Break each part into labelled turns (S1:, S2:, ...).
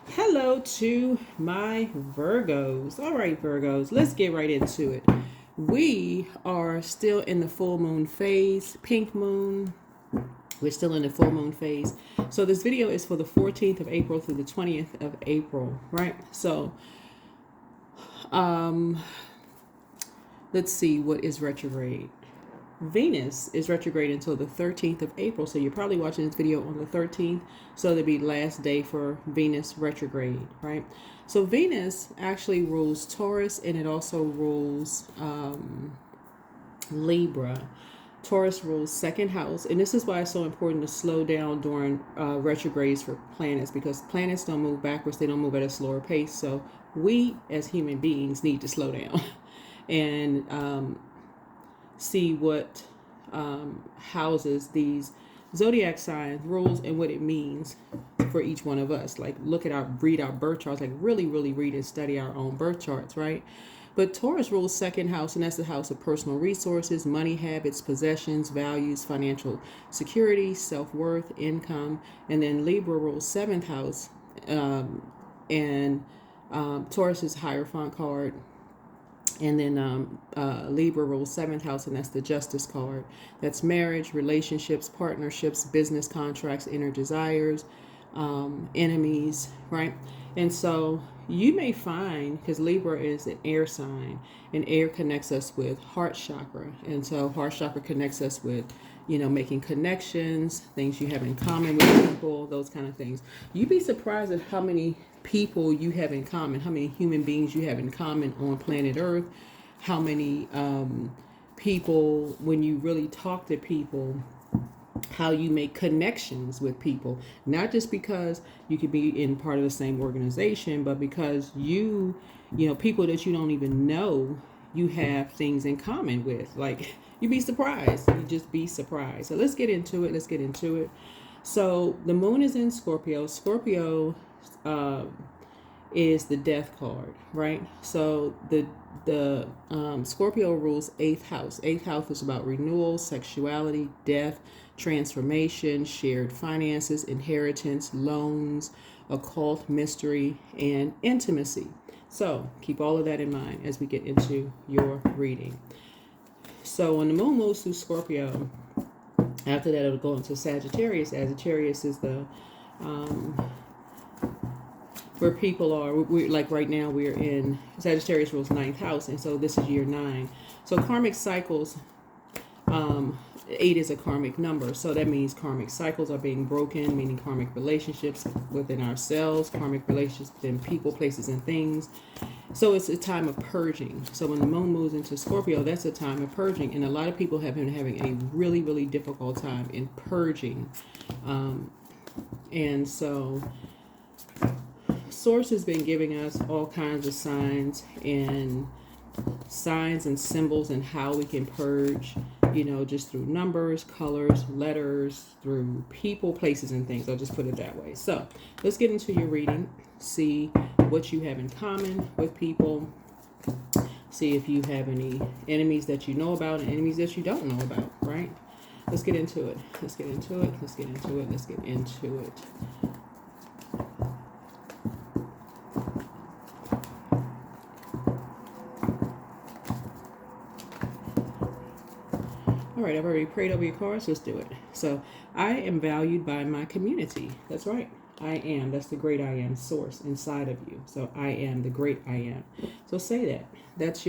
S1: Hello to my Virgos. All right, Virgos, let's get right into it. We are still in the full moon phase, pink moon. We're still in the full moon phase. So this video is for the 14th of April through the 20th of April, right? So um let's see what is retrograde. Venus is retrograde until the 13th of April. So you're probably watching this video on the 13th. So it'll be last day for Venus retrograde, right? So Venus actually rules Taurus and it also rules Libra. Taurus rules second house. And this is why it's so important to slow down during retrogrades for planets, because planets don't move backwards. They don't move at a slower pace. So we as human beings need to slow down and see what houses these zodiac signs rules and what it means for each one of us. Like read our birth charts, like really read and study our own birth charts, right? But Taurus rules second house, and that's the house of personal resources, money habits, possessions, values, financial security, self-worth, income. And then Libra rules seventh house, and Taurus is Hierophant card. And then Libra rules seventh house, and that's the Justice card. That's marriage, relationships, partnerships, business contracts, inner desires, enemies, right? And so you may find, because Libra is an air sign, and air connects us with heart chakra. And so heart chakra connects us with, making connections, things you have in common with people, those kind of things. You'd be surprised at how many people you have in common, how many human beings you have in common on planet Earth, how many people, when you really talk to people, how you make connections with people, not just because you could be in part of the same organization, but because people that you don't even know, you have things in common with. Like, you'd be surprised. You just be surprised. So let's get into it. So the moon is in Scorpio. Scorpio is the death card, right? So the Scorpio rules eighth house. Eighth house is about renewal, sexuality, death, transformation, shared finances, inheritance, loans, occult, mystery, and intimacy. So keep all of that in mind as we get into your reading. So when the moon moves through Scorpio, after that it'll go into Sagittarius. Sagittarius is the where people are. Like right now we're in Sagittarius rules ninth house, and so this is year 9. So karmic cycles, 8 is a karmic number, so that means karmic cycles are being broken, meaning karmic relationships within ourselves, karmic relationships within people, places, and things. So it's a time of purging. So when the moon moves into Scorpio, that's a time of purging, and a lot of people have been having a really difficult time in purging. And so Source has been giving us all kinds of signs and symbols and how we can purge, just through numbers, colors, letters, through people, places, and things. I'll just put it that way. So let's get into your reading. See what you have in common with people. See if you have any enemies that you know about and enemies that you don't know about, right? Let's get into it. All right, I've already prayed over your cards. Let's do it. So, I am valued by my community. That's right. I am. That's the great I am source inside of you. So, I am the great I am. So, say that. That's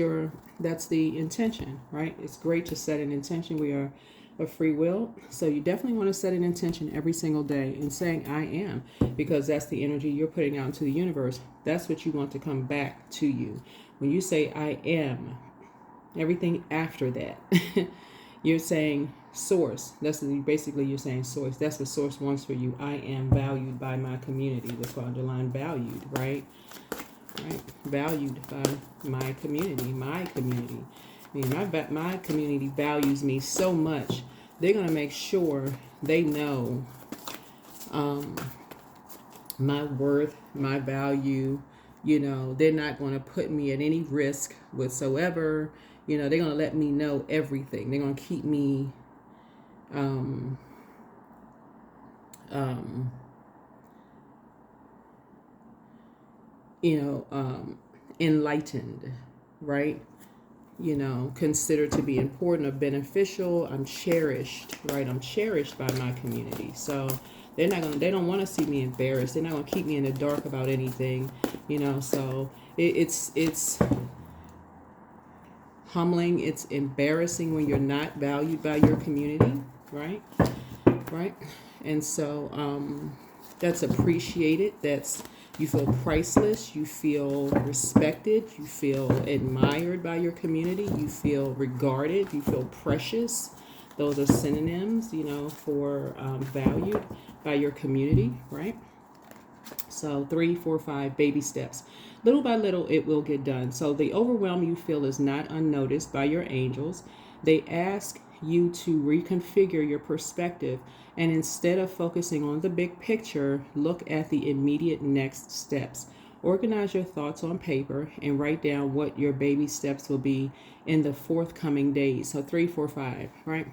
S1: the intention, right? It's great to set an intention. We are a free will. So, you definitely want to set an intention every single day in saying I am, because that's the energy you're putting out into the universe. That's what you want to come back to you. When you say I am, everything after that. You're saying source. Basically you're saying source. That's what source wants for you. I am valued by my community. That's why I underline valued, right? Right? Valued by my community. My community. I mean, my community values me so much. They're going to make sure they know my worth, my value. They're not going to put me at any risk whatsoever. They're going to let me know everything. They're going to keep me you know, enlightened, right? You know, considered to be important or beneficial. I'm cherished, right? I'm cherished by my community. So they don't want to see me embarrassed. They're not gonna keep me in the dark about anything, you know. So it's humbling. It's embarrassing when you're not valued by your community, right? Right? And so that's appreciated. That's, you feel priceless. You feel respected. You feel admired by your community. You feel regarded. You feel precious. Those are synonyms, you know, for valued by your community, right? So 3, 4, 5 baby steps. Little by little, it will get done. So the overwhelm you feel is not unnoticed by your angels. They ask you to reconfigure your perspective, and instead of focusing on the big picture, look at the immediate next steps. Organize your thoughts on paper and write down what your baby steps will be in the forthcoming days. So 3, 4, 5, right?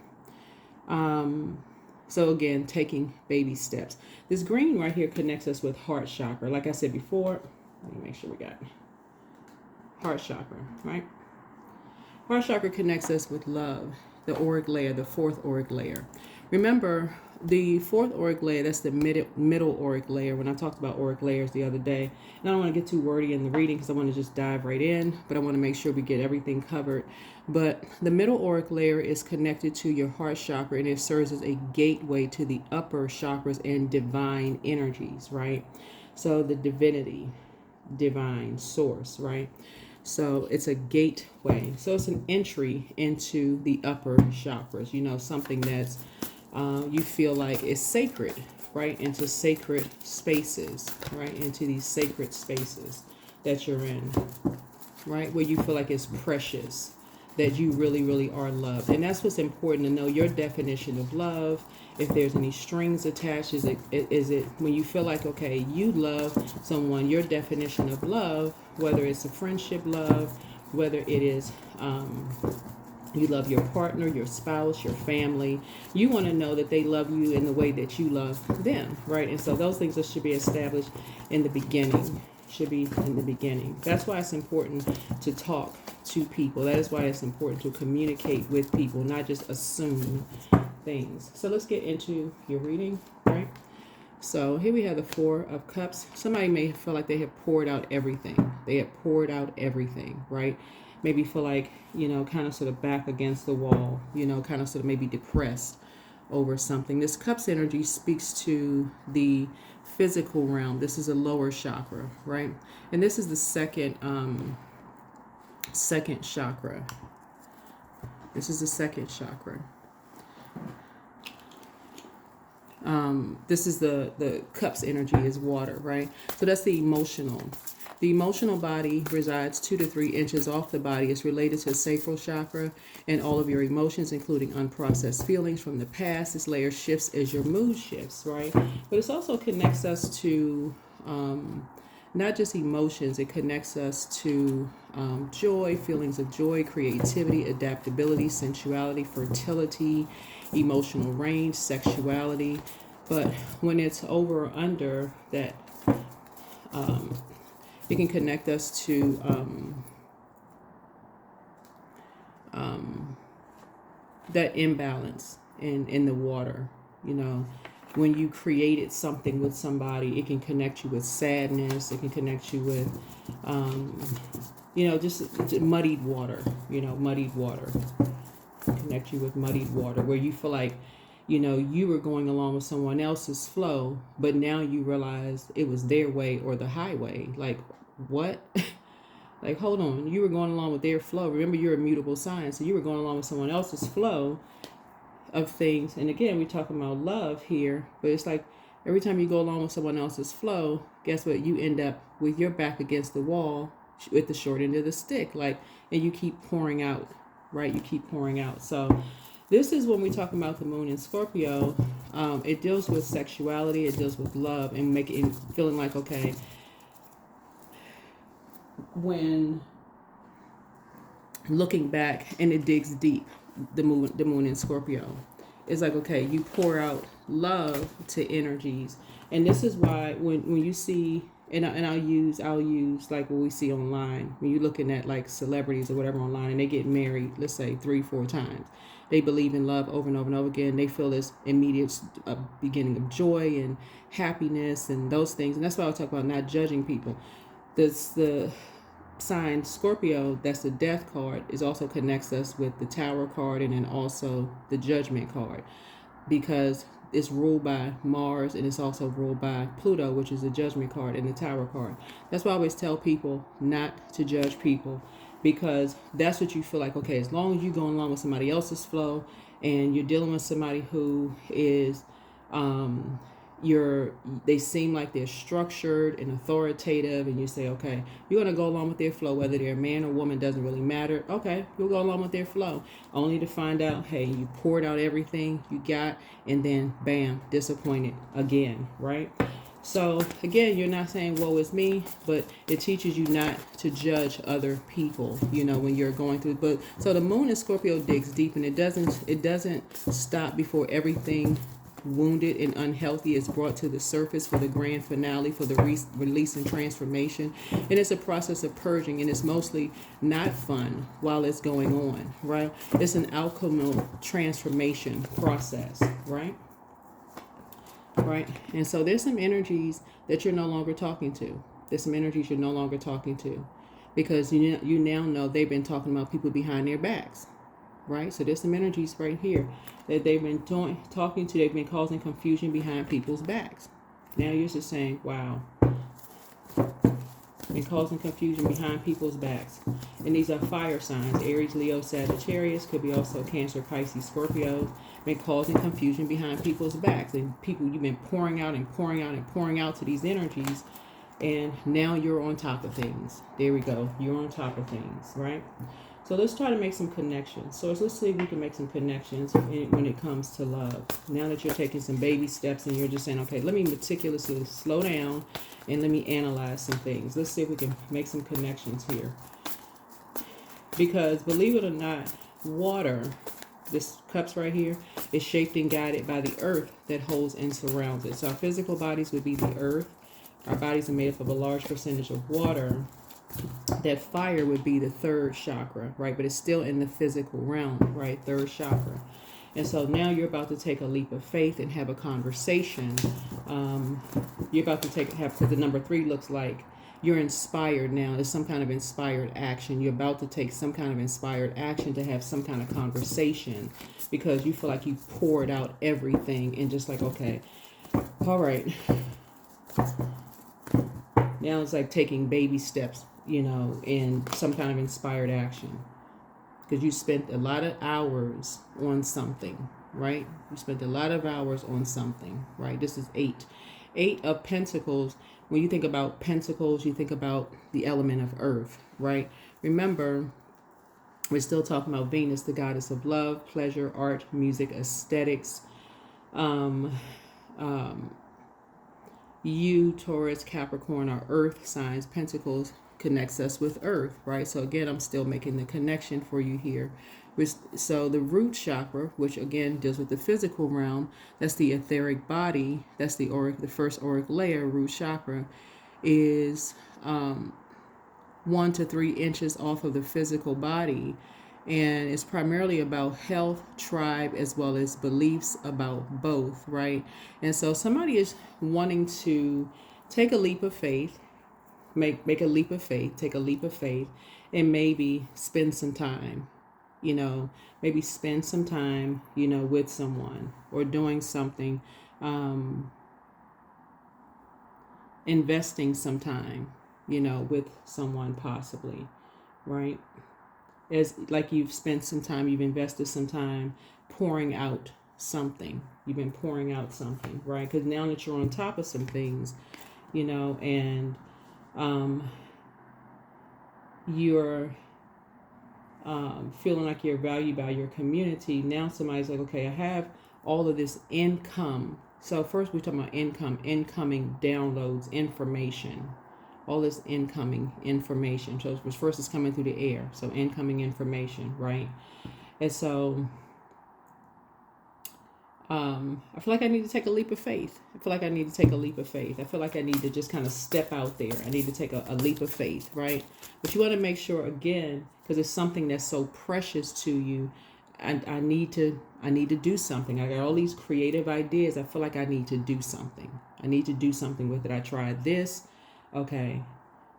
S1: So again, taking baby steps. This green right here connects us with heart chakra. Like I said before, let me make sure we got heart chakra, right? Heart chakra connects us with love, the auric layer, the fourth auric layer. Remember, the fourth auric layer, that's the middle auric layer. When I talked about auric layers the other day, and I don't want to get too wordy in the reading because I want to just dive right in, but I want to make sure we get everything covered. But the middle auric layer is connected to your heart chakra, and it serves as a gateway to the upper chakras and divine energies, right? So the divinity, divine source, right? So it's a gateway. So it's an entry into the upper chakras, you know, something that's you feel like is sacred, right? Into sacred spaces, right? Into these sacred spaces that you're in, right? Where you feel like it's precious, that you really, really are loved. And that's what's important to know, your definition of love. If there's any strings attached, is it when you feel like, okay, you love someone, your definition of love, whether it's a friendship love, whether it is you love your partner, your spouse, your family, you want to know that they love you in the way that you love them, right? And so those things that should be established in the beginning. Should be in the beginning. That's why it's important to talk to people. That is why it's important to communicate with people, not just assume things. So let's get into your reading, right? So here we have the Four of Cups. Somebody may feel like they have poured out everything. They have poured out everything, right? Maybe feel like, you know, kind of sort of back against the wall, you know, kind of sort of maybe depressed over something. This Cups energy speaks to the physical realm. This is a lower chakra, right? And this is the second chakra. This is the second chakra. This is the Cups energy is water, right? So that's the emotional. The emotional body resides 2 to 3 inches off the body. It's related to the sacral chakra and all of your emotions, including unprocessed feelings from the past. This layer shifts as your mood shifts, right? But it also connects us to not just emotions. It connects us to joy, feelings of joy, creativity, adaptability, sensuality, fertility, emotional range, sexuality. But when it's over or under that, it can connect us to that imbalance in the water. You know, when you created something with somebody, it can connect you with sadness. It can connect you with, you know, just muddied water. You know, muddied water. Connect you with muddied water, where you feel like, you know, you were going along with someone else's flow, but now you realize it was their way or the highway. Like, what? Like, hold on, you were going along with their flow. Remember, you're a mutable sign, so you were going along with someone else's flow of things. And again, we're talking about love here, but it's like every time you go along with someone else's flow, guess what? You end up with your back against the wall with the short end of the stick, like, and you keep pouring out, right? You keep pouring out. So this is when we talk about the moon in Scorpio. It deals with sexuality, it deals with love, and making feeling like, okay, when looking back, and it digs deep, the moon in Scorpio, it's like, okay, you pour out love to energies. And this is why when you see and I'll use like what we see online when you're looking at like celebrities or whatever online, and they get married, let's say 3-4 times. They believe in love over and over and over again. They feel this immediate beginning of joy and happiness and those things. And that's why I talk about not judging people. The sign Scorpio, that's the death card, is also connects us with the Tower card and then also the Judgment card, because it's ruled by Mars and it's also ruled by Pluto, which is the Judgment card and the Tower card. That's why I always tell people not to judge people, because that's what you feel like, okay, as long as you're going along with somebody else's flow and you're dealing with somebody who is they seem like they're structured and authoritative, and you say, okay, you're going to go along with their flow, whether they're a man or woman, doesn't really matter. Okay, you'll go along with their flow, only to find out, hey, you poured out everything you got, and then bam, disappointed again, right? So again, you're not saying woe is me, but it teaches you not to judge other people, when you're going through. But so the moon in Scorpio digs deep, and it doesn't stop before everything wounded and unhealthy is brought to the surface for the grand finale, for the release and transformation. And it's a process of purging, and it's mostly not fun while it's going on, right? It's an alchemical transformation process, right? Right. And so there's some energies that you're no longer talking to. There's some energies you're no longer talking to, because you now know they've been talking about people behind their backs. Right? So there's some energies right here that they've been talking to. They've been causing confusion behind people's backs. Now you're just saying, wow. Been causing confusion behind people's backs. And these are fire signs: Aries, Leo, Sagittarius. Could be also Cancer, Pisces, Scorpio. Been causing confusion behind people's backs. And people, you've been pouring out and pouring out and pouring out to these energies. And now you're on top of things. There we go. You're on top of things, right? So let's try to make some connections. So let's see if we can make some connections when it comes to love. Now that you're taking some baby steps and you're just saying, okay, let me meticulously slow down and let me analyze some things. Let's see if we can make some connections here. Because believe it or not, water, this cups right here, is shaped and guided by the earth that holds and surrounds it. So our physical bodies would be the earth. Our bodies are made up of a large percentage of water. That fire would be the third chakra, right? But it's still in the physical realm, right? Third chakra. And so now you're about to take a leap of faith and have a conversation. You're about to because the number 3 looks like you're inspired now. There's some kind of inspired action. You're about to take some kind of inspired action to have some kind of conversation, because you feel like you poured out everything and just like, okay, all right. Now it's like taking baby steps, in some kind of inspired action, because you spent a lot of hours on something, right? You spent a lot of hours on something, right? This is 8 of Pentacles. When you think about Pentacles, you think about the element of earth, right? Remember, we're still talking about Venus, the goddess of love, pleasure, art, music, aesthetics. You, Taurus, Capricorn are earth signs. Pentacles connects us with earth, right? So again, I'm still making the connection for you here. So the root chakra, which again deals with the physical realm, that's the etheric body, that's the first auric layer. Root chakra is 1 to 3 inches off of the physical body, and it's primarily about health, tribe, as well as beliefs about both, right? And so somebody is wanting to take a leap of faith, make a leap of faith, take a leap of faith, and maybe spend some time, maybe spend some time, with someone, or doing something, investing some time, with someone possibly, right? As like you've spent some time, you've invested some time pouring out something. You've been pouring out something, right? Because now that you're on top of some things, and you're feeling like you're valued by your community. Now somebody's like, okay, I have all of this income. So first we're talking about incoming downloads, information. All this incoming information. So first it's coming through the air. So incoming information, right? And so I feel like I need to take a leap of faith. I feel like I need to take a leap of faith. I feel like I need to just kind of step out there. I need to take a leap of faith, right? But you want to make sure, again, because it's something that's so precious to you. I need to do something. I got all these creative ideas. I feel like I need to do something. I need to do something with it. I tried this. Okay.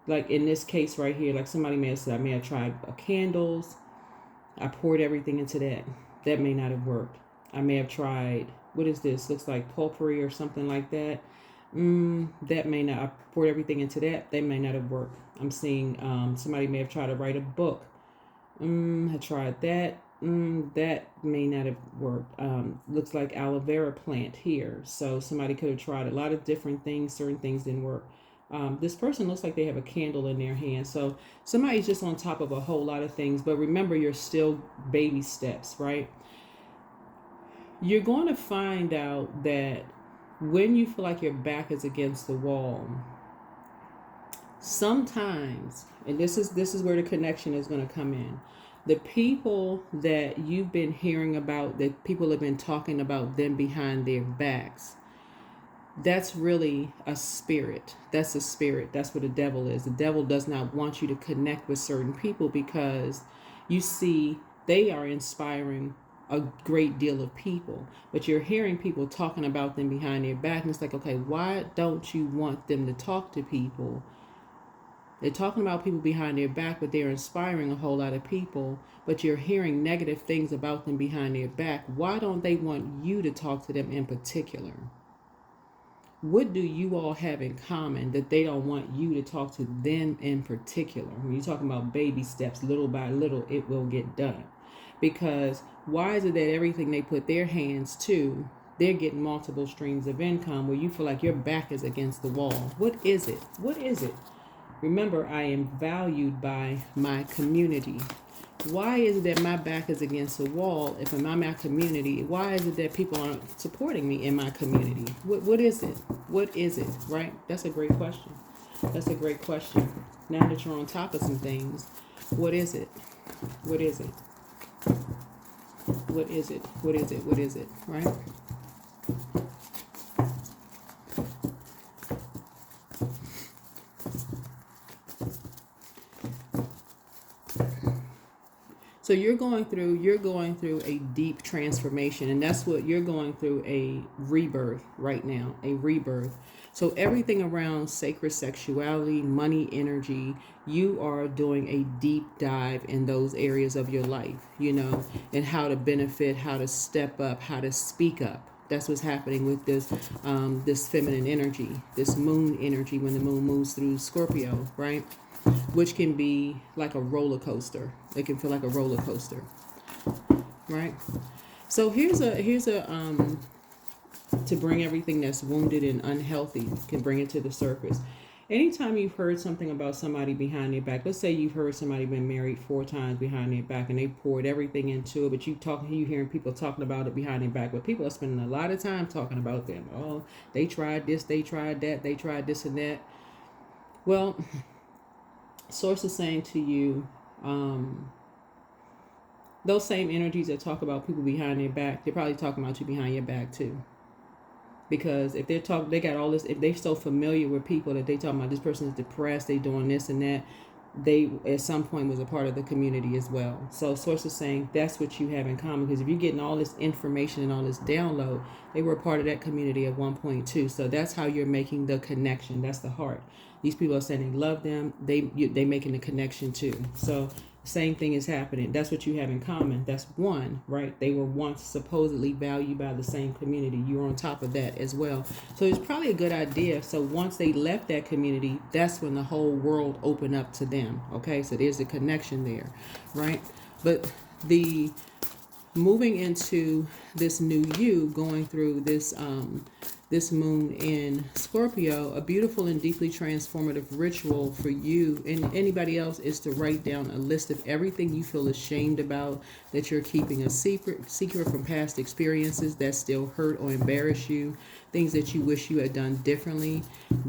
S1: Like in this case right here, like somebody may have said, I may have tried candles. I poured everything into that. That may not have worked. I may have tried, what is this? Looks like potpourri or something like that. That may not, I poured everything into that. That may not have worked. I'm seeing somebody may have tried to write a book. I tried that. That may not have worked. Looks like aloe vera plant here. So somebody could have tried a lot of different things. Certain things didn't work. This person looks like they have a candle in their hand. So somebody's just on top of a whole lot of things. But remember, you're still baby steps, right? You're going to find out that when you feel like your back is against the wall, sometimes, and this is where the connection is going to come in. The people that you've been hearing about, that people have been talking about them behind their backs, that's really a spirit. That's a spirit. That's what the devil is. The devil does not want you to connect with certain people because you see they are inspiring a great deal of people, but you're hearing people talking about them behind their back, and it's like, okay, why don't you want them to talk to people? They're talking about people behind their back, but they're inspiring a whole lot of people, but you're hearing negative things about them behind their back. Why don't they want you to talk to them in particular? What do you all have in common that they don't want you to talk to them in particular? When you're talking about baby steps, little by little, it will get done. Because why is it that everything they put their hands to, they're getting multiple streams of income where you feel like your back is against the wall? What is it? What is it? Remember, I am valued by my community. Why is it that my back is against the wall if I'm in my community? Why is it that people aren't supporting me in my community? What is it? What is it, right? That's a great question. That's a great question. Now that you're on top of some things, what is it? What is it? What is it? What is it? What is it? Right? So you're going through a deep transformation, and that's what you're going through, a rebirth right now, a rebirth. So everything around sacred sexuality, money, energy, you are doing a deep dive in those areas of your life, and how to benefit, how to step up, how to speak up. That's what's happening with this feminine energy, this moon energy when the moon moves through Scorpio, right? Which can be like a roller coaster. It can feel like a roller coaster, right? So here's a to bring everything that's wounded and unhealthy, can bring it to the surface. Anytime you've heard something about somebody behind their back, let's say you've heard somebody been married 4 times behind their back and they poured everything into it, but you hearing people talking about it behind their back, but people are spending a lot of time talking about them. Oh, they tried this, they tried that, they tried this and that. Well, Source is saying to you, those same energies that talk about people behind their back, they're probably talking about you behind your back too. Because if they got all this, if they're so familiar with people that they talking about this person is depressed, they doing this and that, they at some point was a part of the community as well. So Source is saying that's what you have in common, because if you're getting all this information and all this download, they were a part of that community at one point too. So that's how you're making the connection. That's the heart. These people are saying they love them. They making the connection too. So same thing is happening. That's what you have in common. That's one, right? They were once supposedly valued by the same community. You're on top of that as well. So it's probably a good idea. So once they left that community, that's when the whole world opened up to them. Okay, so there's a connection there, right? But the moving into this new you, going through this moon in Scorpio, a beautiful and deeply transformative ritual for you and anybody else is to write down a list of everything you feel ashamed about, that you're keeping a secret from past experiences that still hurt or embarrass you, things that you wish you had done differently.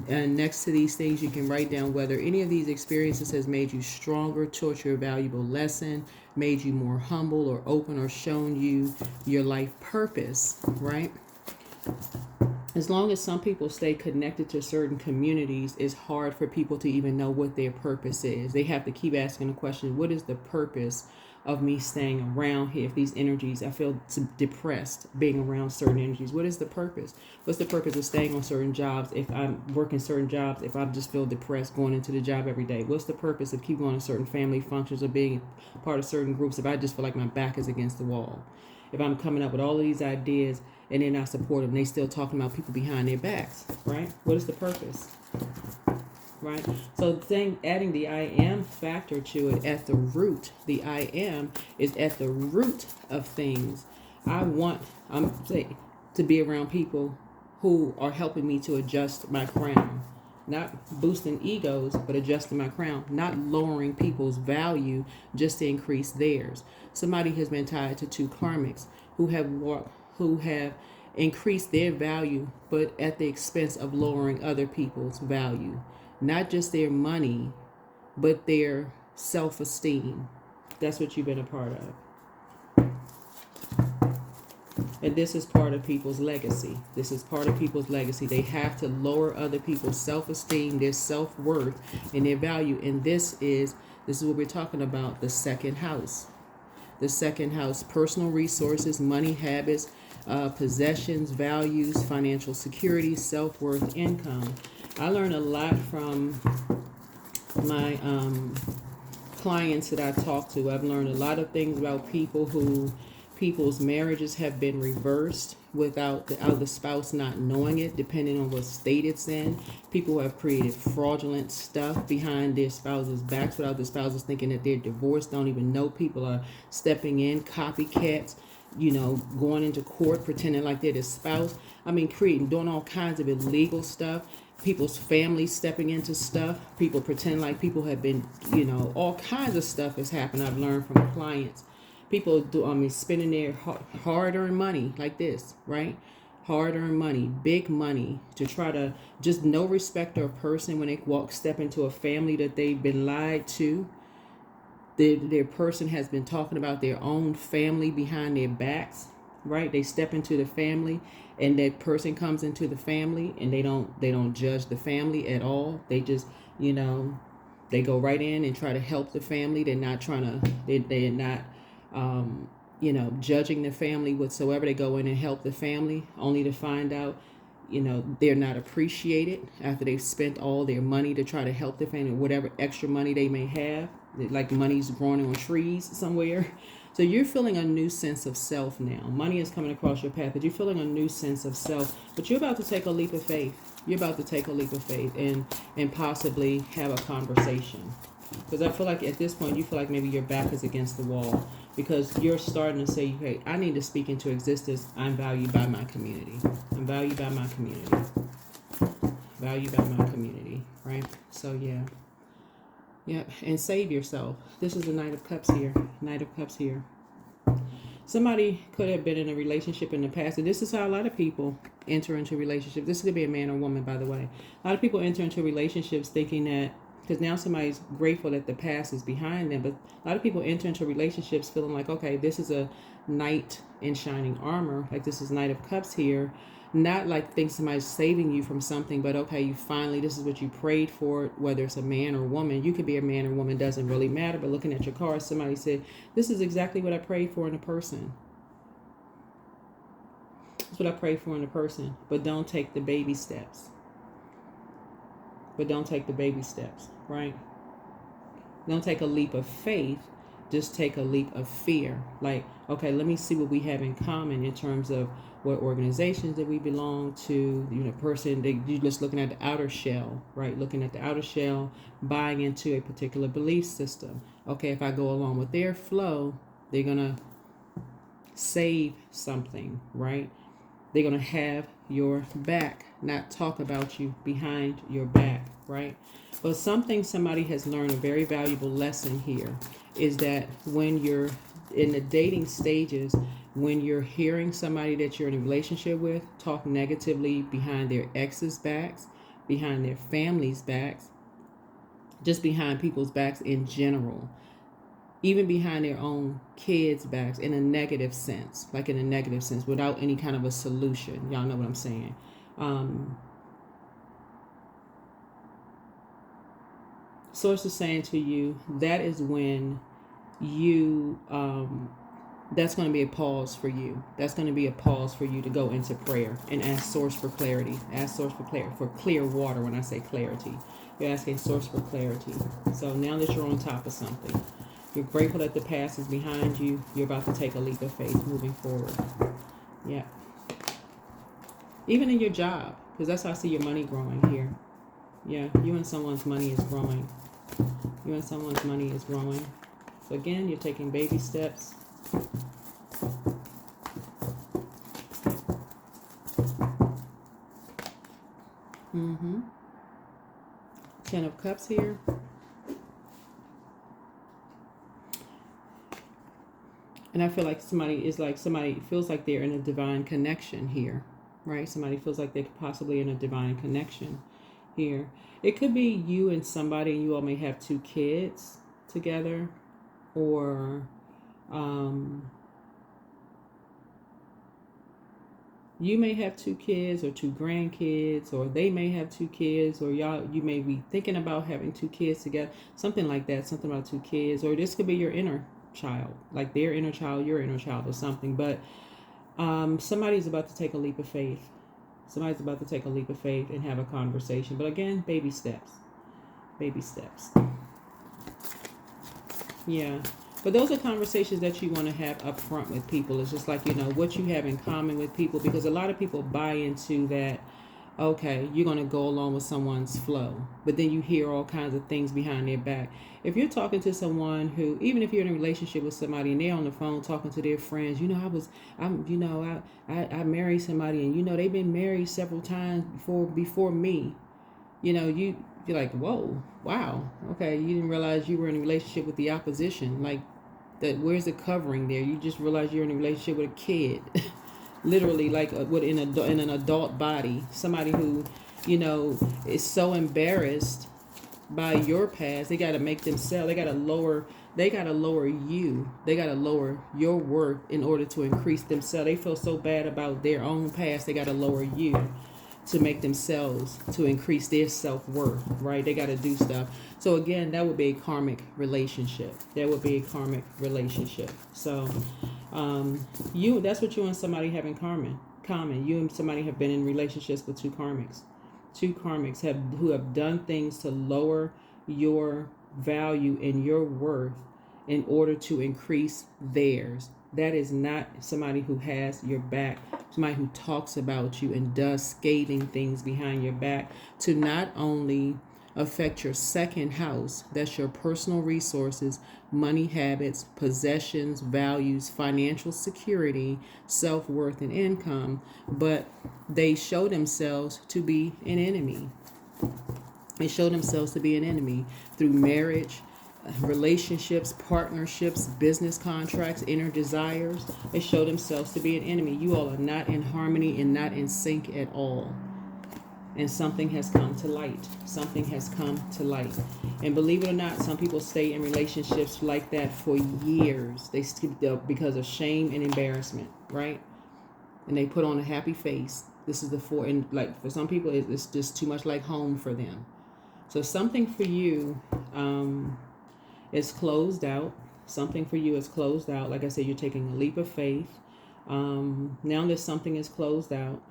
S1: And next to these things, you can write down whether any of these experiences has made you stronger, taught you a valuable lesson, made you more humble or open or shown you your life purpose, right? As long as some people stay connected to certain communities, it's hard for people to even know what their purpose is. They have to keep asking the question, what is the purpose of me staying around here? If these energies, I feel depressed being around certain energies. What is the purpose? What's the purpose of staying on certain jobs if I'm working certain jobs, if I just feel depressed going into the job every day? What's the purpose of keep going to certain family functions or being part of certain groups if I just feel like my back is against the wall? If I'm coming up with all of these ideas and they're not supportive and they still talking about people behind their backs, right? What is the purpose? Right? So adding the I am factor to it at the root, the I am is at the root of things. I'm saying, to be around people who are helping me to adjust my crown. Not boosting egos, but adjusting my crown. Not lowering people's value just to increase theirs. Somebody has been tied to two karmics who have increased their value, but at the expense of lowering other people's value. Not just their money, but their self-esteem. That's what you've been a part of. And this is part of people's legacy. This is part of people's legacy. They have to lower other people's self-esteem, their self-worth, and their value. And this is what we're talking about, the second house. The second house, personal resources, money habits, possessions, values, financial security, self-worth, income. I learned a lot from my clients that I talk to. I've learned a lot of things about people's marriages have been reversed without the other spouse not knowing it, depending on what state it's in. People who have created fraudulent stuff behind their spouses' backs without the spouses thinking that they're divorced, don't even know. People are stepping in, copycats, going into court, pretending like they're the spouse. Doing all kinds of illegal stuff. People's families stepping into stuff. People pretend like people have been, all kinds of stuff has happened. I've learned from clients. People spending their hard-earned money like this, right? Hard-earned money, big money, to try to just no respect of person when they step into a family that they've been lied to. Their person has been talking about their own family behind their backs, right? They step into the family, and that person comes into the family, and they don't judge the family at all. They just, they go right in and try to help the family. They're not they're not judging the family whatsoever. They go in and help the family only to find out, they're not appreciated after they've spent all their money to try to help the family, whatever extra money they may have, like money's growing on trees somewhere. So you're feeling a new sense of self now. Money is coming across your path, but you're feeling a new sense of self. But you're about to take a leap of faith. You're about to take a leap of faith and possibly have a conversation. Because I feel like at this point, you feel like maybe your back is against the wall. Because you're starting to say, hey, I need to speak into existence. I'm valued by my community. I'm valued by my community. Valued by my community, right? So, yeah. Yep, and save yourself. This is the Knight of Cups here. Knight of Cups here. Somebody could have been in a relationship in the past, and this is how a lot of people enter into relationships. This could be a man or woman, by the way. A lot of people enter into relationships thinking that, because now somebody's grateful that the past is behind them, but a lot of people enter into relationships feeling like, okay, this is a knight in shining armor, like this is Knight of Cups here. Not like think somebody's saving you from something, but okay, you finally, this is what you prayed for, whether it's a man or woman. You could be a man or woman, doesn't really matter, but looking at your card, somebody said, this is exactly what I prayed for in a person. That's what I prayed for in a person, but don't take the baby steps. But don't take the baby steps, right? Don't take a leap of faith. Just take a leap of fear. Like, okay, let me see what we have in common in terms of what organizations that we belong to. Person that you're just looking at the outer shell, right? Looking at the outer shell, buying into a particular belief system. Okay, if I go along with their flow, they're gonna save something, right? They're gonna have your back, not talk about you behind your back, right? But somebody has learned, a very valuable lesson here, is that when you're in the dating stages, when you're hearing somebody that you're in a relationship with talk negatively behind their ex's backs, behind their family's backs, just behind people's backs in general, even behind their own kids' backs, in a negative sense, like in a negative sense, without any kind of a solution. Y'all know what I'm saying. Source is saying to you, that is when you, that's going to be a pause for you. That's going to be a pause for you to go into prayer and ask Source for clarity. Ask Source for clarity, for clear water. When I say clarity, you're asking Source for clarity. So now that you're on top of something, you're grateful that the past is behind you. You're about to take a leap of faith moving forward. Yeah. Even in your job, because that's how I see your money growing here. Yeah, you and someone's money is growing. You and someone's money is growing. So again, you're taking baby steps. Ten of Cups here. And I feel like somebody feels like they're in a divine connection here, right? Somebody feels like they're possibly in a divine connection here. It could be you and somebody, and you all may have 2 kids together, or you may have 2 kids or 2 grandkids, or they may have 2 kids, or you may be thinking about having 2 kids together, something like that, something about 2 kids, or this could be your inner child, like their inner child, your inner child, or something. But somebody's about to take a leap of faith. Somebody's about to take a leap of faith and have a conversation. But again, baby steps. Baby steps. Yeah. But those are conversations that you want to have up front with people. It's just like, what you have in common with people. Because a lot of people buy into that, okay, you're going to go along with someone's flow. But then you hear all kinds of things behind their back. If you're talking to someone who, even if you're in a relationship with somebody and they're on the phone talking to their friends, I married somebody, and they've been married several times before me. You're like, whoa, wow, okay, you didn't realize you were in a relationship with the opposition. Like, that, where's the covering there? You just realize you're in a relationship with a kid. Literally, like in an adult body. Somebody who, is so embarrassed by your past, they got to make themselves, they got to lower you. They got to lower your worth in order to increase themselves. They feel so bad about their own past, they got to lower you to make themselves, to increase their self-worth, right? They got to do stuff. So again, that would be a karmic relationship. That would be a karmic relationship. So that's what you and somebody have in common. You and somebody have been in relationships with 2 karmics. 2 karmics who have done things to lower your value and your worth in order to increase theirs. That is not somebody who has your back, somebody who talks about you and does scathing things behind your back to not only affect your second house, that's your personal resources, money habits, possessions, values, financial security, self-worth, and income, but they show themselves to be an enemy. They show themselves to be an enemy through marriage, relationships, partnerships, business contracts, inner desires. They show themselves to be an enemy. You all are not in harmony and not in sync at all. And something has come to light. Something has come to light. And believe it or not, some people stay in relationships like that for years. They because of shame and embarrassment, right? And they put on a happy face. This is and like for some people, it's just too much like home for them. So something for you is closed out. Something for you is closed out. Like I said, you're taking a leap of faith. Now that something is closed out,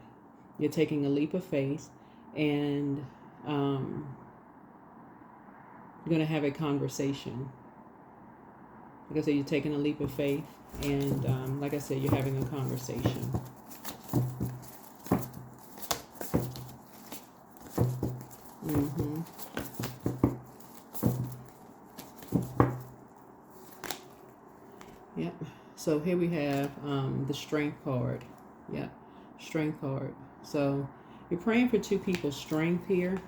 S1: you're taking a leap of faith, and you're going to have a conversation. Like I said, you're taking a leap of faith, and like I said, you're having a conversation. Yep. So here we have the Strength card. Yep. Strength card. So you're praying for 2 people's strength here.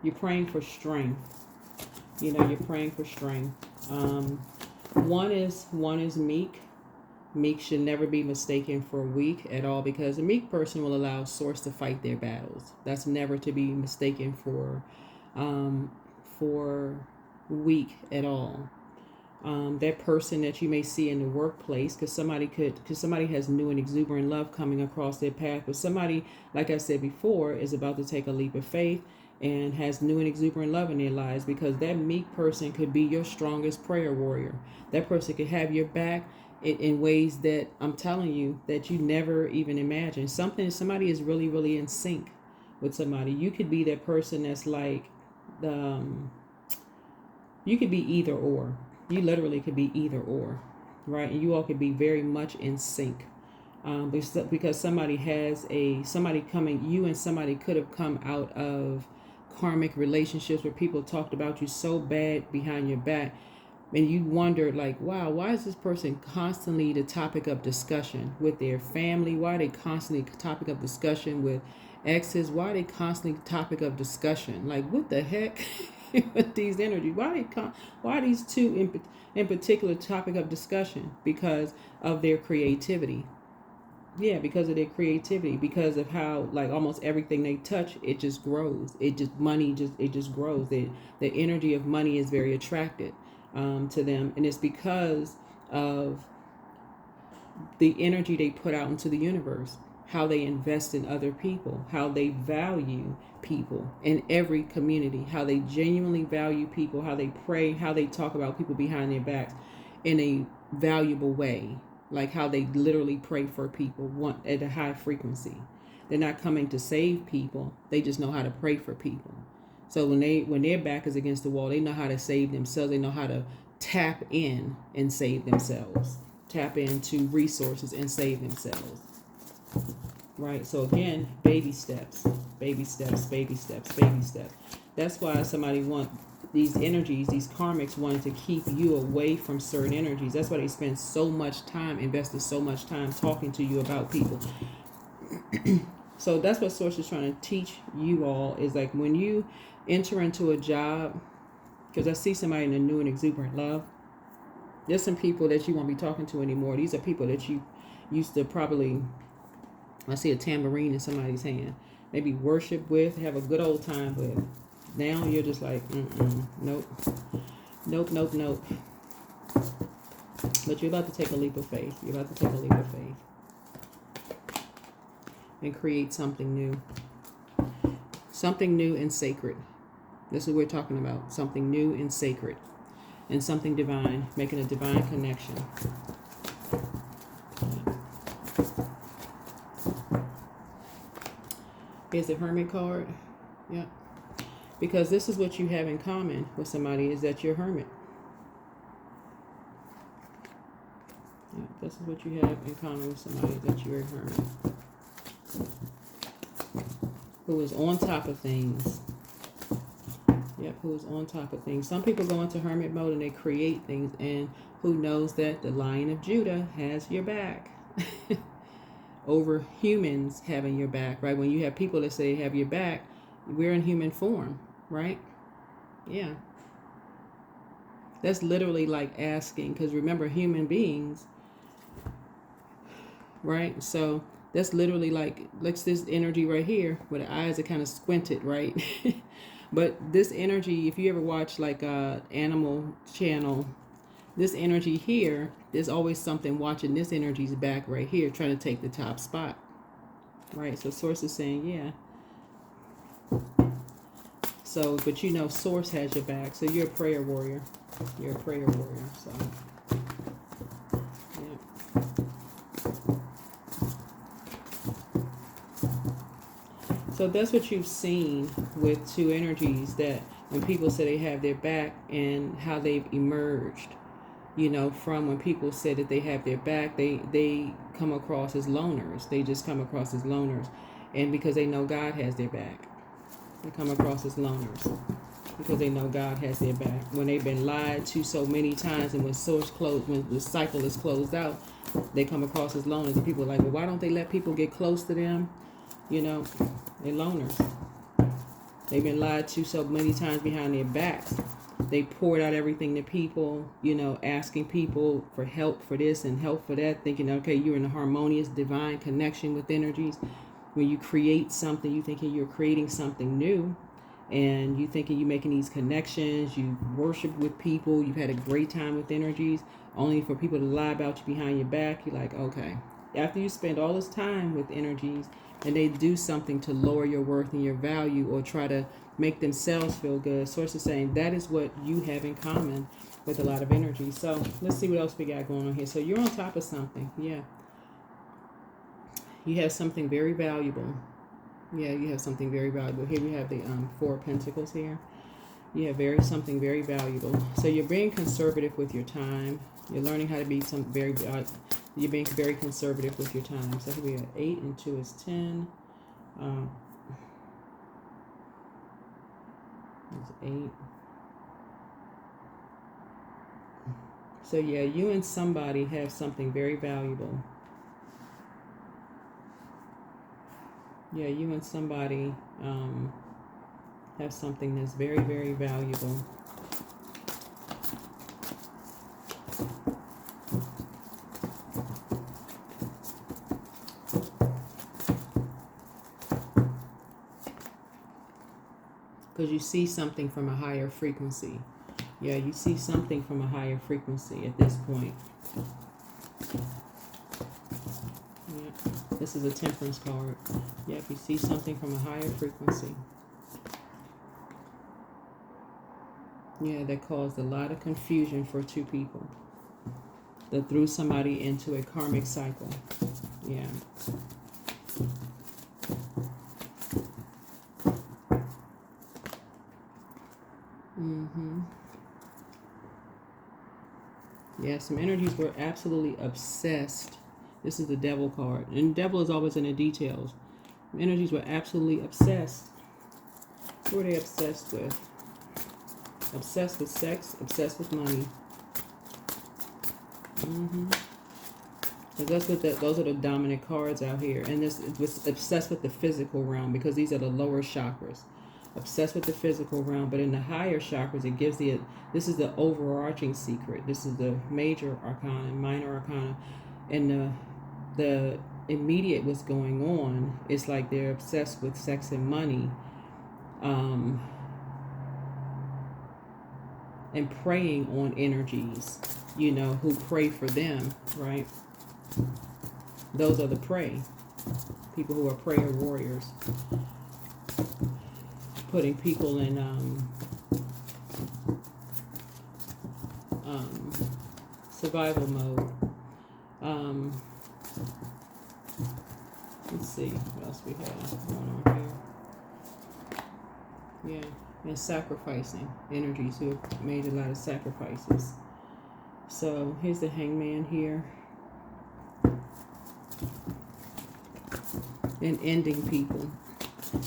S1: You're praying for strength. You're praying for strength. One is meek. Meek should never be mistaken for weak at all, because a meek person will allow source to fight their battles. That's never to be mistaken for weak at all. That person that you may see in the workplace, because somebody has new and exuberant love coming across their path, but somebody, like I said before, is about to take a leap of faith and has new and exuberant love in their lives, because that meek person could be your strongest prayer warrior. That person could have your back in ways that I'm telling you that you never even imagined. Somebody is really, really in sync with somebody. You could be that person that's like, you could be either or. You literally could be either or, right? And you all could be very much in sync. Because somebody coming, you and somebody could have come out of karmic relationships where people talked about you so bad behind your back, and you wondered, like, wow, why is this person constantly the topic of discussion with their family? Why are they constantly topic of discussion with exes? Why are they constantly topic of discussion? Like, what the heck with these energies? Why are these two in particular topic of discussion? Because of their creativity. Yeah, because of their creativity, because of how, like, almost everything they touch, it just grows. It just grows. The energy of money is very attractive to them, and it's because of the energy they put out into the universe, how they invest in other people, how they value people in every community, how they genuinely value people, how they pray, how they talk about people behind their backs in a valuable way. Like how they literally pray for people at a high frequency. They're not coming to save people. They just know how to pray for people. So when their back is against the wall, they know how to save themselves. They know how to tap in and save themselves. Tap into resources and save themselves. Right? So again, baby steps, baby steps, baby steps, baby steps. That's why somebody these energies, these karmics wanted to keep you away from certain energies. That's why they spend so much time, invested so much time talking to you about people. So that's what Source is trying to teach you all, is like when you enter into a job, because I see somebody in a new and exuberant love, there's some people that you won't be talking to anymore. These are people that you used to probably, I see a tambourine in somebody's hand, maybe worship with, have a good old time with. Now you're just like, nope. But you're about to take a leap of faith. You're about to take a leap of faith and create something new. Something new and sacred. This is what we're talking about. Something new and sacred. And something divine. Making a divine connection. Here's the Hermit card. Yeah. Because this is what you have in common with somebody, is that you're a hermit. Yeah, this is what you have in common with somebody, that you're a hermit. Who is on top of things. Yep, who is on top of things. Some people go into hermit mode and they create things, and who knows that the Lion of Judah has your back. Over humans having your back, right? When you have people that say have your back, we're in human form, right? Yeah. That's literally like asking, because remember, human beings, right? So that's literally like this energy right here, where the eyes are kind of squinted, right? But this energy, if you ever watch like Animal Channel, this energy here, there's always something watching this energy's back right here, trying to take the top spot, right? So Source is saying, yeah. So, but you know, Source has your back. So you're a prayer warrior. You're a prayer warrior. So, yeah. So that's what you've seen with two energies, that when people say they have their back, and how they've emerged, you know, from when people say that they have their back, they come across as loners. They just come across as loners. And because they know God has their back, they come across as loners. Because they know God has their back. When they've been lied to so many times, and when the cycle is closed out, they come across as loners. And people are like, well, why don't they let people get close to them? You know, they're loners. They've been lied to so many times behind their backs. They poured out everything to people, you know, asking people for help for this and help for that, thinking, okay, you're in a harmonious, divine connection with energies. When you create something, you thinking you're creating something new, and you thinking you're making these connections, you worship with people, you've had a great time with energies, only for people to lie about you behind your back. You're like, okay. After you spend all this time with energies and they do something to lower your worth and your value or try to make themselves feel good, Source is saying that is what you have in common with a lot of energy. So let's see what else we got going on here. So you're on top of something. Yeah. You have something very valuable. Yeah, you have something very valuable. Here we have the Four of Pentacles here. You have something very valuable. So you're being conservative with your time. You're learning how to be you're being very conservative with your time. So here we have 8 and 2 is 10. It's 8. So yeah, you and somebody have something very valuable. Yeah, you and somebody have something that's very, very valuable. Because you see something from a higher frequency. Yeah, you see something from a higher frequency at this point. Yeah, this is a Temperance card. Yep, you see something from a higher frequency. Yeah, that caused a lot of confusion for two people. That threw somebody into a karmic cycle. Yeah. Yeah, some energies were absolutely obsessed. This is the Devil card. And Devil is always in the details. Energies were absolutely obsessed. Who are they obsessed with? Obsessed with sex, obsessed with money. Because those are the dominant cards out here. And this was obsessed with the physical realm because these are the lower chakras. Obsessed with the physical realm, but in the higher chakras, it gives this is the overarching secret. This is the major arcana, minor arcana, and the immediate what's going on is like they're obsessed with sex and money, and preying on energies, who pray for them, right? Those are the prey, people who are prayer warriors. Putting people in survival mode. Let's see what else we have going on here. Yeah, and sacrificing energies who have made a lot of sacrifices. So here's the Hangman here. And ending people.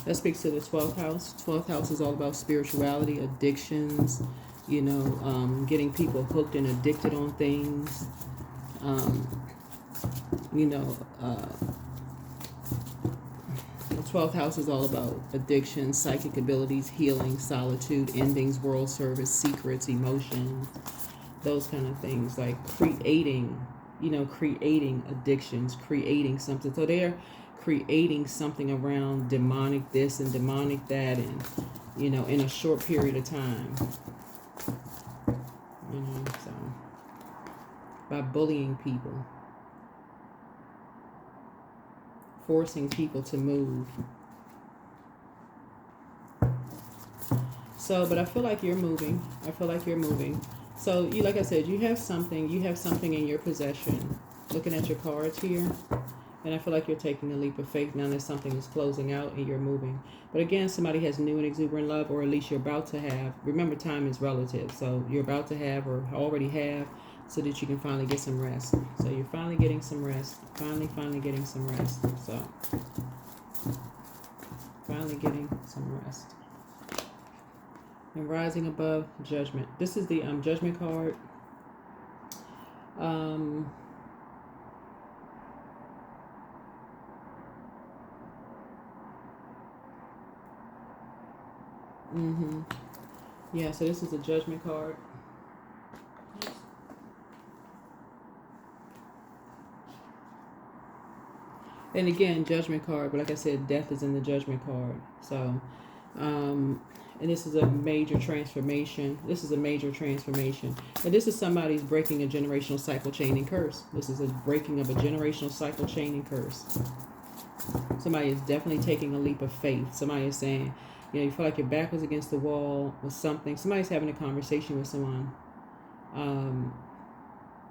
S1: That speaks to the 12th house. 12th house is all about spirituality, addictions, getting people hooked and addicted on things. The 12th house is all about addiction, psychic abilities, healing, solitude, endings, world service, secrets, emotions, those kind of things, like creating addictions, creating something. So they're creating something around demonic this and demonic that, and in a short period of time, so by bullying people, forcing people to move. So, but I feel like you're moving. So like I said, you have something in your possession. Looking at your cards here. And I feel like you're taking a leap of faith now that something is closing out and you're moving. But again, somebody has new and exuberant love, or at least you're about to have. Remember, time is relative. So you're about to have or already have, so that you can finally get some rest. So you're finally getting some rest. Finally getting some rest. So finally getting some rest. And rising above judgment. This is the judgment card. Yeah, so this is a judgment card. And again, judgment card, but like I said, death is in the judgment card. So And this is a major transformation. This is a major transformation. And this is somebody's breaking a generational cycle, chain, and curse. This is a breaking of a generational cycle, chain, and curse. Somebody is definitely taking a leap of faith. Somebody is saying, you know, you feel like your back was against the wall or something. Somebody's having a conversation with someone.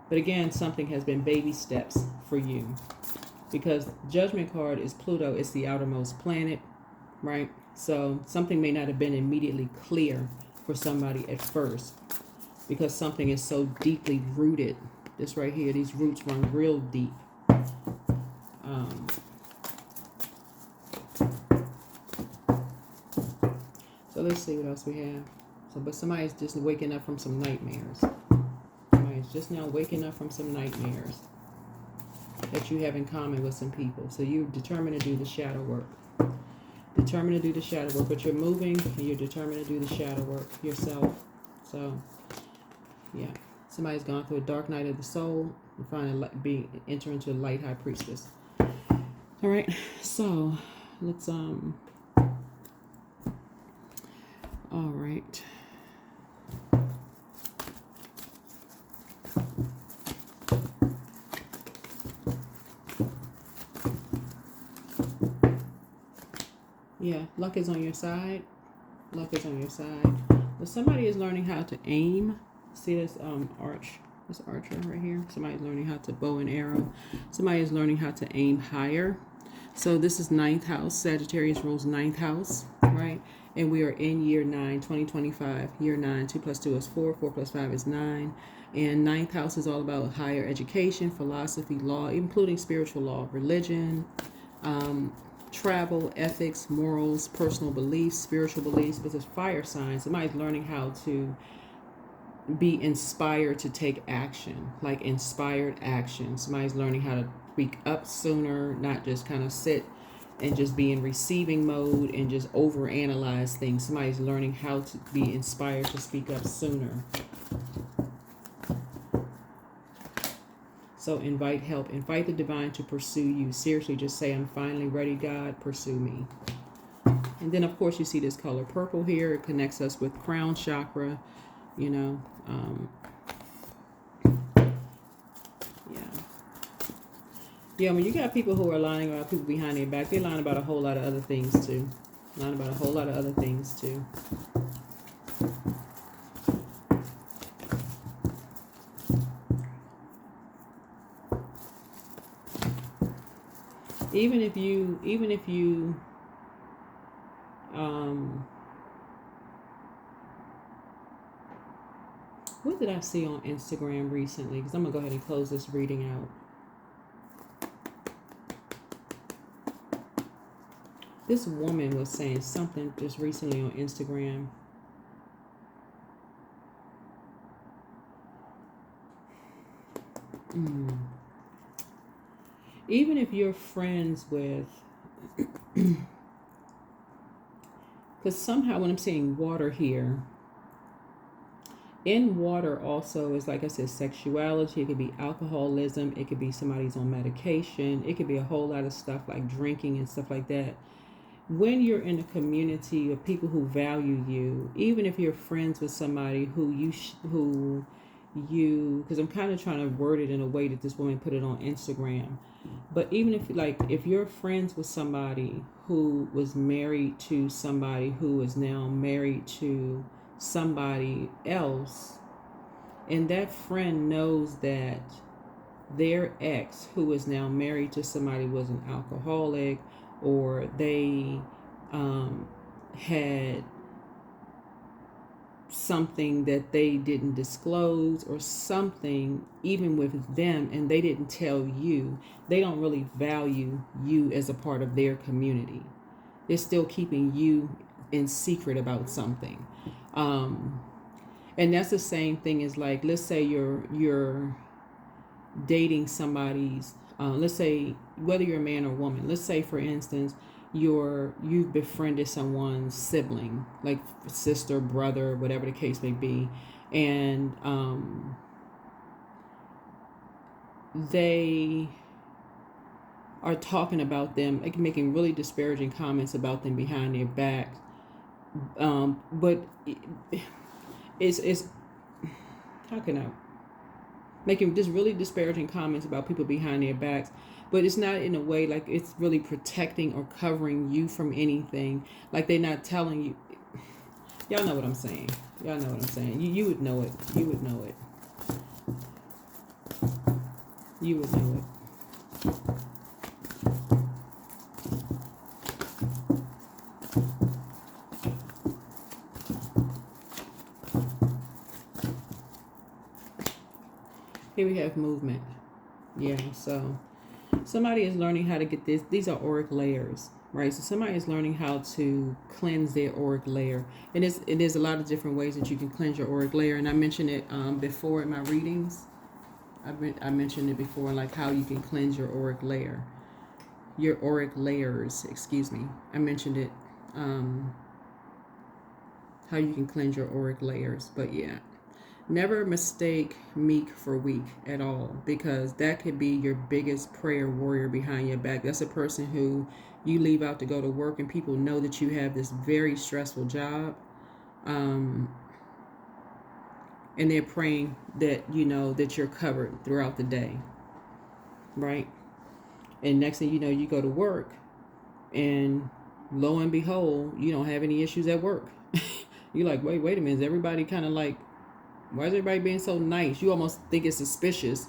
S1: But again, something has been baby steps for you. Because Judgment card is Pluto. It's the outermost planet, right? So something may not have been immediately clear for somebody at first. Because something is so deeply rooted. This right here, these roots run real deep. So let's see what else we have. So, but somebody's just waking up from some nightmares. Somebody's just now waking up from some nightmares that you have in common with some people. So you're determined to do the shadow work. Determined to do the shadow work, but you're moving and you're determined to do the shadow work yourself. So, yeah. Somebody's gone through a dark night of the soul and finally enter into a light high priestess. All right. So, let's, all right. Yeah, luck is on your side. Luck is on your side. But somebody is learning how to aim. See this this archer right here? Somebody's learning how to bow and arrow. Somebody is learning how to aim higher. So this is 9th house. Sagittarius rules 9th house, right? And we are in year 9, 2025. Year 9, 2 plus 2 is 4. 4 plus 5 is 9. And 9th house is all about higher education, philosophy, law, including spiritual law, religion, travel, ethics, morals, personal beliefs, spiritual beliefs. But it's fire signs. Somebody's learning how to be inspired to take action, like inspired action. Somebody's learning how to speak up sooner, not just kind of sit and just be in receiving mode and just overanalyze things. Somebody's learning how to be inspired to speak up sooner. So invite help. Invite the divine to pursue you. Seriously, just say, I'm finally ready, God, pursue me. And then, of course, you see this color purple here. It connects us with crown chakra, you know. Yeah, when you got people who are lying about people behind their back, they're lying about a whole lot of other things, too. Lying about a whole lot of other things, too. Even if you what did I see on Instagram recently? Because I'm going to go ahead and close this reading out. This woman was saying something just recently on Instagram. Even if you're friends with, because somehow when I'm seeing water here, in water also is, like I said, sexuality. It could be alcoholism. It could be somebody's on medication. It could be a whole lot of stuff like drinking and stuff like that. When you're in a community of people who value you, even if you're friends with somebody who because I'm kind of trying to word it in a way that this woman put it on Instagram. But even if you're friends with somebody who was married to somebody who is now married to somebody else, and that friend knows that their ex, who is now married to somebody, was an alcoholic, or they had something that they didn't disclose, or something even with them, and they didn't tell you, they don't really value you as a part of their community. They're still keeping you in secret about something. And that's the same thing as, like, let's say you're dating somebody's, let's say, whether you're a man or woman, let's say, for instance, you've befriended someone's sibling, like sister, brother, whatever the case may be, and they are talking about them, like making really disparaging comments about them behind their back, But it's how can I making just really disparaging comments about people behind their backs, but it's not in a way like it's really protecting or covering you from anything. Like they're not telling you. Y'all know what I'm saying. Y'all know what I'm saying. You would know it. You would know it. You would know it. Here we have movement. Yeah, so somebody is learning how to get this. These are auric layers, right? So somebody is learning how to cleanse their auric layer. And there's a lot of different ways that you can cleanse your auric layer. And I mentioned it before in my readings. I mentioned it before, like how you can cleanse your auric layer. Your auric layers, excuse me. I mentioned it, how you can cleanse your auric layers. But yeah. Never mistake meek for weak at all, because that could be your biggest prayer warrior behind your back. That's a person who you leave out to go to work and people know that you have this very stressful job. And they're praying that, you know, that you're covered throughout the day. Right? And next thing you know, you go to work and lo and behold, you don't have any issues at work. You're like, wait a minute. Is everybody kind of like, why is everybody being so nice? You almost think it's suspicious.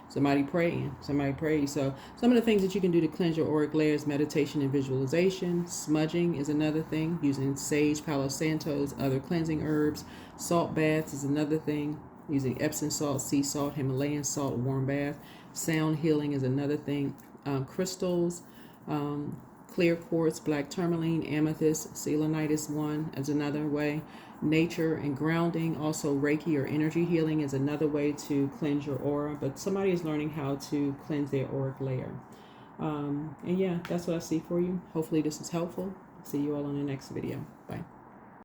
S1: Somebody praying. Somebody prays. So some of the things that you can do to cleanse your auric layers: meditation and visualization. Smudging is another thing. Using sage, Palo Santos, other cleansing herbs. Salt baths is another thing. Using Epsom salt, sea salt, Himalayan salt, warm bath. Sound healing is another thing. Crystals. Clear quartz, black tourmaline, amethyst, selenite is one. Is another way. Nature and grounding, also Reiki or energy healing is another way to cleanse your aura. But somebody is learning how to cleanse their auric layer. And yeah, that's what I see for you. Hopefully this is helpful. See you all on the next video. Bye.